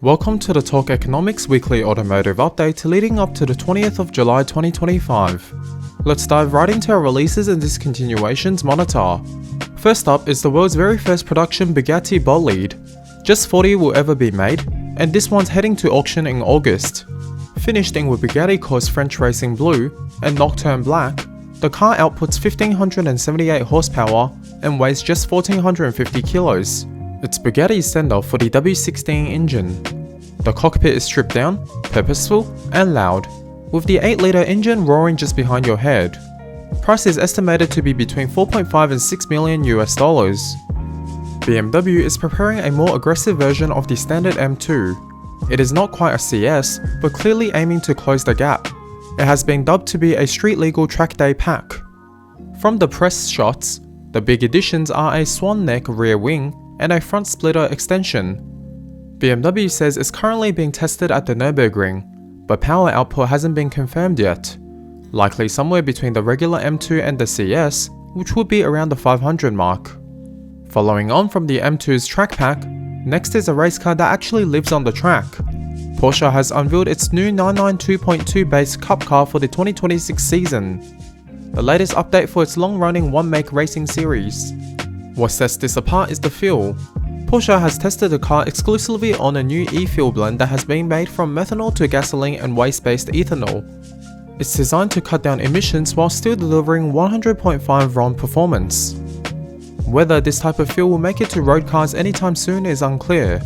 Welcome to the Torqueconomics weekly automotive update leading up to the 20th of July 2025. Let's dive right into our releases and discontinuations monitor. First up is the world's very first production Bugatti Bolide. Just 40 will ever be made, and this one's heading to auction in August. Finished in with Bugatti Corse French Racing Blue and Nocturne Black, the car outputs 1578 horsepower and weighs just 1450 kilos. It's Bugatti's send-off for the W16 engine. The cockpit is stripped down, purposeful, and loud, with the 8-litre engine roaring just behind your head. Price is estimated to be between 4.5 and 6 million US dollars. BMW is preparing a more aggressive version of the standard M2. It is not quite a CS, but clearly aiming to close the gap. It has been dubbed to be a street-legal track day pack. From the press shots, the big additions are a swan neck rear wing and a front splitter extension. BMW says it's currently being tested at the Nürburgring, but power output hasn't been confirmed yet. Likely somewhere between the regular M2 and the CS, which would be around the 500 mark. Following on from the M2's track pack, next is a race car that actually lives on the track. Porsche has unveiled its new 992.2 base cup car for the 2026 season, the latest update for its long-running one-make racing series. What sets this apart is the fuel. Porsche has tested the car exclusively on a new eFuel blend that has been made from methanol to gasoline and waste-based ethanol. It's designed to cut down emissions while still delivering 100.5 RON performance. Whether this type of fuel will make it to road cars anytime soon is unclear.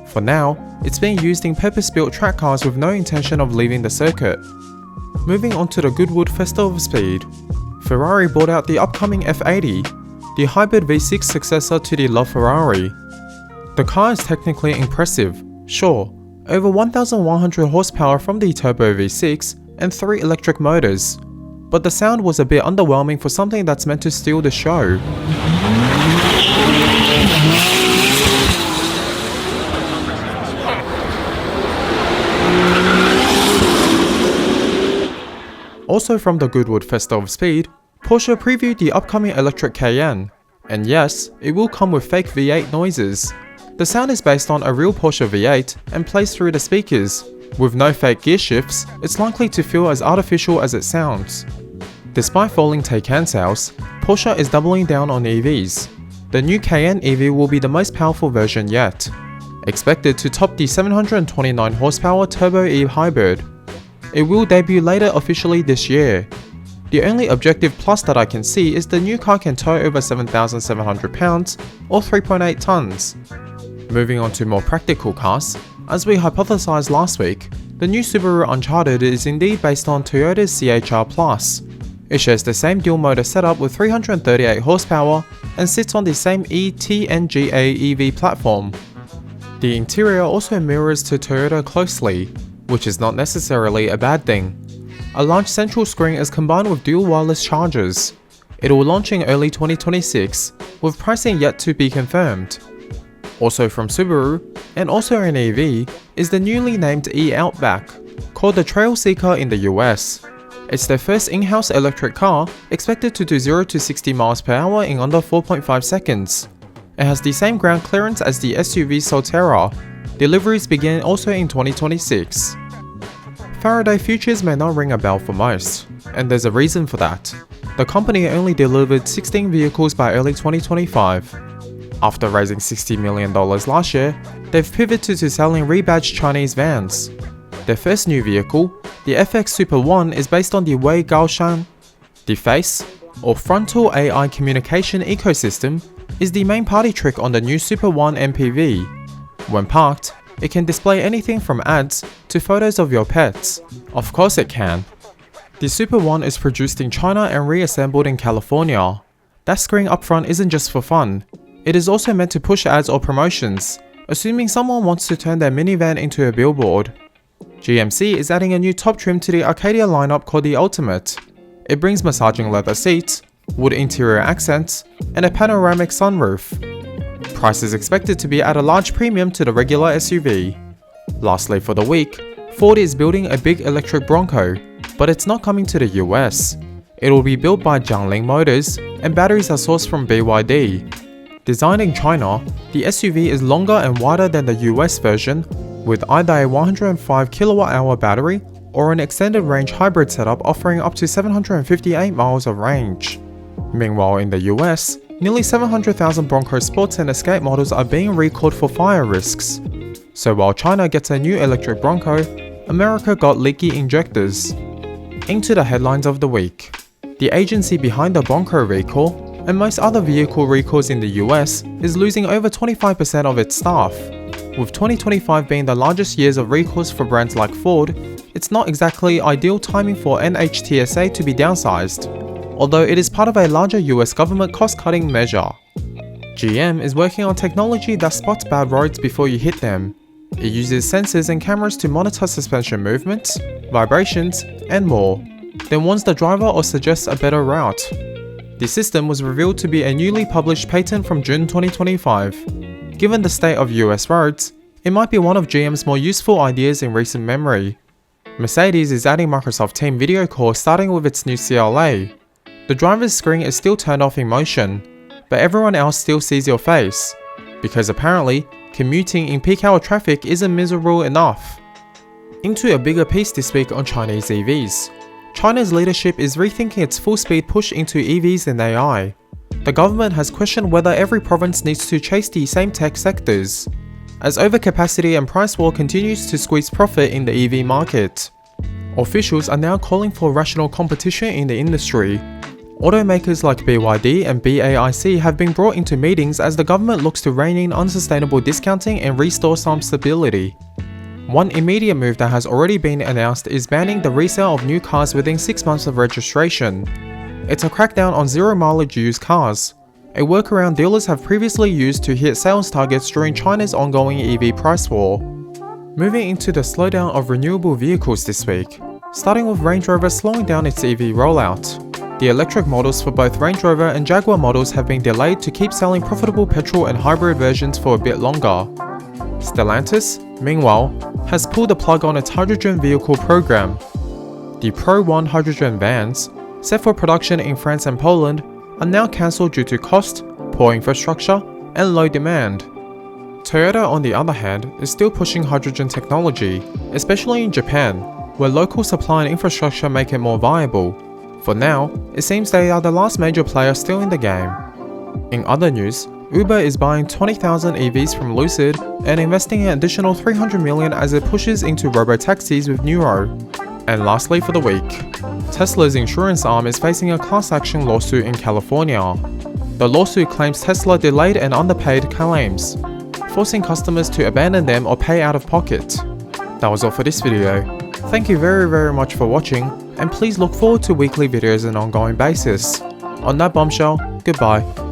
For now, it's being used in purpose-built track cars with no intention of leaving the circuit. Moving on to the Goodwood Festival of Speed, Ferrari brought out the upcoming F80, the hybrid V6 successor to the LaFerrari. The car is technically impressive, sure, over 1100 horsepower from the turbo V6 and 3 electric motors, but the sound was a bit underwhelming for something that's meant to steal the show. Also from the Goodwood Festival of Speed, Porsche previewed the upcoming electric Cayenne, and yes, it will come with fake V8 noises. The sound is based on a real Porsche V8 and plays through the speakers. With no fake gear shifts, it's likely to feel as artificial as it sounds. Despite falling Taycan sales, Porsche is doubling down on EVs. The new Cayenne EV will be the most powerful version yet, expected to top the 729 horsepower Turbo E hybrid. It will debut later officially this year. The only objective plus that I can see is the new car can tow over 7,700 pounds or 3.8 tons. Moving on to more practical cars, as we hypothesized last week, the new Subaru Uncharted is indeed based on Toyota's CHR Plus. It shares the same dual motor setup with 338 horsepower and sits on the same eTNGA EV platform. The interior also mirrors to Toyota closely, which is not necessarily a bad thing. A large central screen is combined with dual wireless chargers. It will launch in early 2026, with pricing yet to be confirmed. Also from Subaru, and also an EV, is the newly named e-Outback, called the Trail Seeker in the US. It's their first in-house electric car, expected to do 0 to 60 miles per hour in under 4.5 seconds. It has the same ground clearance as the SUV Solterra. Deliveries begin also in 2026. Faraday Futures may not ring a bell for most, and there's a reason for that. The company only delivered 16 vehicles by early 2025. After raising $60 million last year, they've pivoted to selling rebadged Chinese vans. Their first new vehicle, the FX Super One, is based on the Wei Gaoshan. The face, or frontal AI communication ecosystem, is the main party trick on the new Super One MPV. When parked, it can display anything from ads to photos of your pets. Of course it can. The Super One is produced in China and reassembled in California. That screen up front isn't just for fun. It is also meant to push ads or promotions, assuming someone wants to turn their minivan into a billboard. GMC is adding a new top trim to the Arcadia lineup called the Ultimate. It brings massaging leather seats, wood interior accents, and a panoramic sunroof. Price is expected to be at a large premium to the regular SUV. Lastly for the week, Ford is building a big electric Bronco, but it's not coming to the US. It will be built by Jiangling Motors, and batteries are sourced from BYD. Designed in China, the SUV is longer and wider than the US version, with either a 105 kWh battery or an extended range hybrid setup offering up to 758 miles of range. Meanwhile, in the US, nearly 700,000 Bronco sports and escape models are being recalled for fire risks. So while China gets a new electric Bronco, America got leaky injectors. Into the headlines of the week. The agency behind the Bronco recall, and most other vehicle recalls in the US, is losing over 25% of its staff. With 2025 being the largest years of recalls for brands like Ford, it's not exactly ideal timing for NHTSA to be downsized, although it is part of a larger US government cost-cutting measure. GM is working on technology that spots bad roads before you hit them. It uses sensors and cameras to monitor suspension movements, vibrations, and more, then warns the driver or suggests a better route. The system was revealed to be a newly published patent from June 2025. Given the state of US roads, it might be one of GM's more useful ideas in recent memory. Mercedes is adding Microsoft Team video call starting with its new CLA. The driver's screen is still turned off in motion, but everyone else still sees your face, because apparently, commuting in peak hour traffic isn't miserable enough. Into a bigger piece this week on Chinese EVs. China's leadership is rethinking its full-speed push into EVs and AI. The government has questioned whether every province needs to chase the same tech sectors, as overcapacity and price war continues to squeeze profit in the EV market. Officials are now calling for rational competition in the industry. Automakers like BYD and BAIC have been brought into meetings as the government looks to rein in unsustainable discounting and restore some stability. One immediate move that has already been announced is banning the resale of new cars within 6 months of registration. It's a crackdown on zero-mileage used cars, a workaround dealers have previously used to hit sales targets during China's ongoing EV price war. Moving into the slowdown of renewable vehicles this week, starting with Range Rover slowing down its EV rollout. The electric models for both Range Rover and Jaguar models have been delayed to keep selling profitable petrol and hybrid versions for a bit longer. Stellantis, meanwhile, has pulled the plug on its hydrogen vehicle program. The Pro 1 hydrogen vans, set for production in France and Poland, are now cancelled due to cost, poor infrastructure, and low demand. Toyota, on the other hand, is still pushing hydrogen technology, especially in Japan, where local supply and infrastructure make it more viable. For now, it seems they are the last major player still in the game. In other news, Uber is buying 20,000 EVs from Lucid and investing an additional $300 million as it pushes into robo-taxis with Nuro. And lastly for the week, Tesla's insurance arm is facing a class action lawsuit in California. The lawsuit claims Tesla delayed and underpaid claims, forcing customers to abandon them or pay out of pocket. That was all for this video. Thank you very much for watching, and please look forward to weekly videos on an ongoing basis. On that bombshell, goodbye.